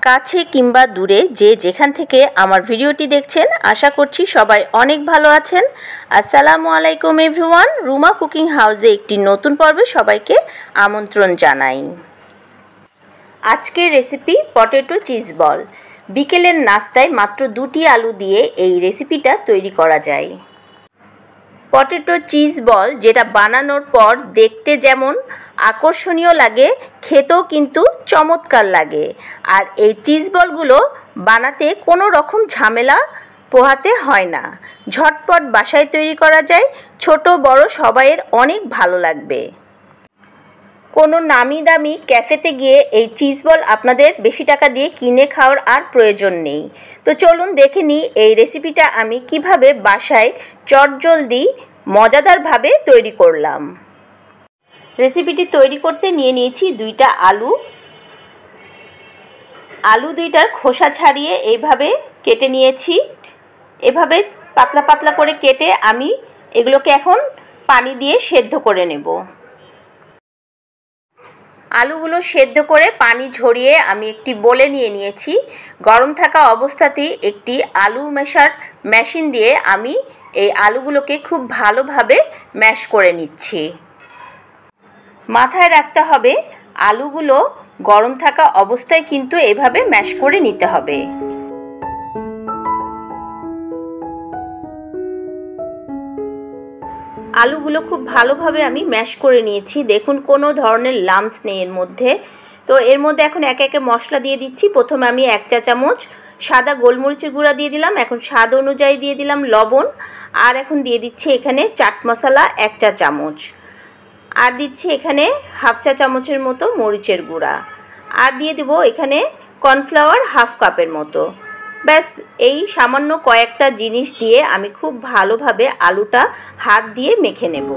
কাছে কিংবা দূরে যে যেখান থেকে আমার ভিডিওটি দেখছেন, আশা করছি সবাই অনেক ভালো আছেন। আসসালামু আলাইকুম এভরিওয়ান। রুমা কুকিং হাউসে একটি নতুন পর্বে সবাইকে আমন্ত্রণ জানাই। আজকের রেসিপি পটেটো চিজ বল। বিকেলের নাস্তায় মাত্র 2টি আলু দিয়ে এই রেসিপিটা তৈরি করা যায়। পটেটো চিজ বল যেটা বানানোর পর দেখতে যেমন আকর্ষণীয় লাগে, খেতেও কিন্তু চমৎকার লাগে। আর এই চিজ বলগুলো বানাতে কোনো রকম ঝামেলা পোহাতে হয় না, ঝটপট বাসায় তৈরি করা যায়। ছোট বড় সবাইয়ের অনেক ভালো লাগবে। কোনো নামি দামি ক্যাফেতে গিয়ে এই চিজ বল আপনাদের বেশি টাকা দিয়ে কিনে খাওয়ার আর প্রয়োজন নেই। তো চলুন দেখে নিই এই রেসিপিটা আমি কিভাবে বাসায় চটজলদি মজাদারভাবে তৈরি করলাম। রেসিপিটি তৈরি করতে নিয়ে নিয়েছি 2টা আলু। আলু 2টার খোসা ছাড়িয়ে এইভাবে কেটে নিয়েছি। এভাবে পাতলা পাতলা করে কেটে আমি এগুলোকে এখন পানি দিয়ে সেদ্ধ করে নেব। আলুগুলো সেদ্ধ করে পানি ঝরিয়ে আমি একটি বোলে নিয়ে নিয়েছি। গরম থাকা অবস্থাতেই একটি আলু মেশার মেশিন দিয়ে আমি এই আলুগুলোকে খুব ভালোভাবে ম্যাশ করে নিচ্ছি। মাথায় রাখতে হবে আলুগুলো গরম থাকা অবস্থায় কিন্তু এভাবে ম্যাশ করে নিতে হবে। আলুগুলো খুব ভালোভাবে আমি ম্যাশ করে নিয়েছি। দেখুন কোনো ধরনের লাম্পস নেই এর মধ্যে। তো এর মধ্যে এখন একে একে মশলা দিয়ে দিচ্ছি। প্রথমে আমি 1 চা চামচ সাদা গোলমরিচের গুঁড়া দিয়ে দিলাম। এখন স্বাদ অনুযায়ী দিয়ে দিলাম লবণ। আর এখন দিয়ে দিচ্ছি এখানে চাট মশলা 1 চা চামচ। আর দিচ্ছি এখানে 1/2 চা চামচের মতো মরিচের গুঁড়া। আর দিয়ে দেবো এখানে কর্নফ্লাওয়ার 1/2 কাপের মতো। ব্যাস এই সামান্য কয়েকটা জিনিস দিয়ে আমি খুব ভালোভাবে আলুটা হাত দিয়ে মেখে নেব।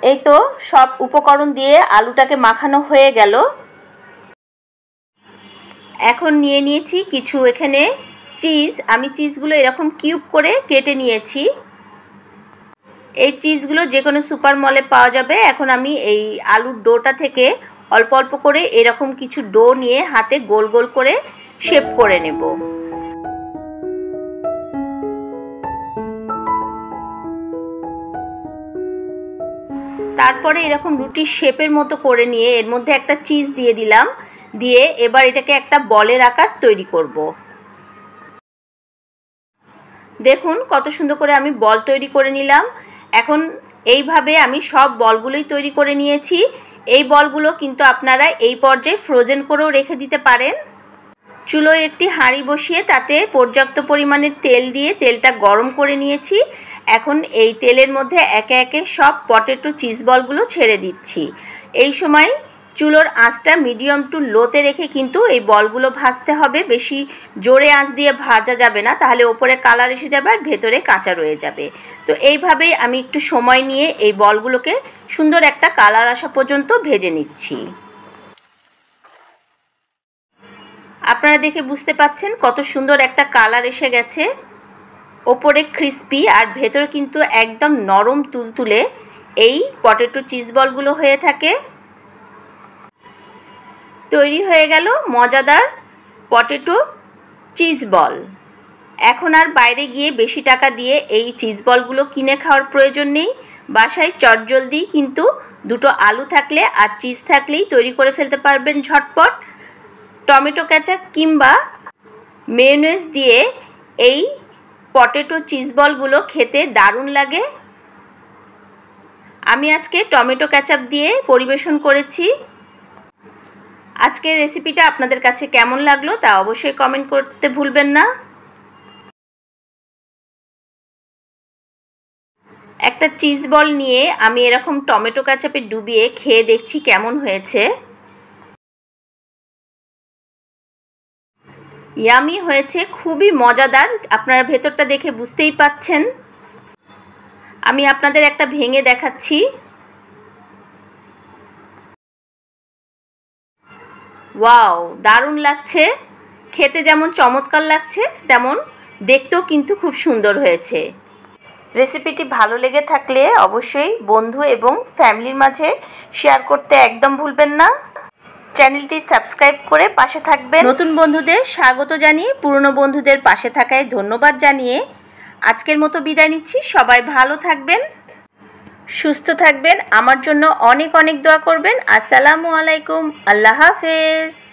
এই তো সব উপকরণ দিয়ে আলুটাকে মাখানো হয়ে গেল। এখন নিয়ে নিয়েছি কিছু এখানে চিজ। আমি চিজগুলো এরকম কিউব করে কেটে নিয়েছি। এই চিজগুলো যে কোনো সুপার মলে পাওয়া যাবে। এখন আমি এই আলুর ডোটা থেকে অল্প অল্প করে এরকম কিছু ডো নিয়ে হাতে গোল গোল করে শেপ করে নেব। তারপরে এরকম রুটির শেপের মতো করে নিয়ে এর মধ্যে একটা চিজ দিয়ে দিলাম। দিয়ে এবার এটাকে একটা বলের আকার তৈরি করব। দেখুন কত সুন্দর করে আমি বল তৈরি করে নিলাম। এখন এইভাবে আমি সব বলগুলোই তৈরি করে নিয়েছি। এই বলগুলো কিন্তু আপনারা এই পর্যায়ে ফ্রোজেন করেও রেখে দিতে পারেন। চুলোয় একটি হাঁড়ি বসিয়ে তাতে পর্যাপ্ত পরিমাণে তেল দিয়ে তেলটা গরম করে নিয়েছি। এখন এই তেলের মধ্যে একে একে সব পটেটো চিজ বলগুলো ছেড়ে দিচ্ছি। এই সময় চুলোর আঁচটা মিডিয়াম টু লোতে রেখে কিন্তু এই বলগুলো ভাজতে হবে। বেশি জোরে আঁচ দিয়ে ভাজা যাবে না, তাহলে ওপরে কালার এসে যাবে আর ভেতরে কাঁচা রয়ে যাবে। তো এইভাবেই আমি একটু সময় নিয়ে এই বলগুলোকে সুন্দর একটা কালার আসা পর্যন্ত ভেজে নিচ্ছি। আপনারা দেখে বুঝতে পাচ্ছেন কত সুন্দর একটা কালার এসে গেছে। ওপরে ক্রিস্পি আর ভেতর কিন্তু একদম নরম তুলতুলে এই পটেটো চিজ বলগুলো হয়ে থাকে। তৈরি হয়ে গেল মজাদার পটেটো চিজ বল। এখন আর বাইরে গিয়ে বেশি টাকা দিয়ে এই চিজ বলগুলো কিনে খাওয়ার প্রয়োজন নেই। বাসায় চটজলদি কিন্তু 2টো আলু থাকলে আর চিজ থাকলেই তৈরি করে ফেলতে পারবেন ঝটপট। টমেটো কেচাপ কিংবা মেয়োনেজ দিয়ে এই পটেটো চিজ বলগুলো খেতে দারুণ লাগে। আমি আজকে টমেটো কেচাপ দিয়ে পরিবেশন করেছি। আজকের রেসিপিটা আপনাদের কাছে কেমন লাগলো তা অবশ্যই কমেন্ট করতে ভুলবেন না। একটা চিজ বল নিয়ে আমি এরকম টমেটো কেচাপে ডুবিয়ে খেয়ে দেখছি কেমন হয়েছে। ইয়ামি হয়েছে, খুবই মজাদার। আপনারা ভেতরটা দেখে বুঝতেই পাচ্ছেন। আমি আপনাদের একটা ভেঙে দেখাচ্ছি। ওয়াও, দারুণ লাগছে। খেতে যেমন চমৎকার লাগছে তেমন দেখতেও কিন্তু খুব সুন্দর হয়েছে। রেসিপিটি ভালো লেগে থাকলে অবশ্যই বন্ধু এবং ফ্যামিলির মাঝে শেয়ার করতে একদম ভুলবেন না। চ্যানেলটি সাবস্ক্রাইব করে পাশে থাকবেন। নতুন বন্ধুদের স্বাগত জানিয়ে পুরনো বন্ধুদের পাশে থাকায় ধন্যবাদ জানিয়ে আজকের মতো বিদায় নিচ্ছি। সবাই ভালো থাকবেন, সুস্থ থাকবেন, আমার জন্য অনেক অনেক দোয়া করবেন। আসসালামু আলাইকুম, আল্লাহ হাফেজ।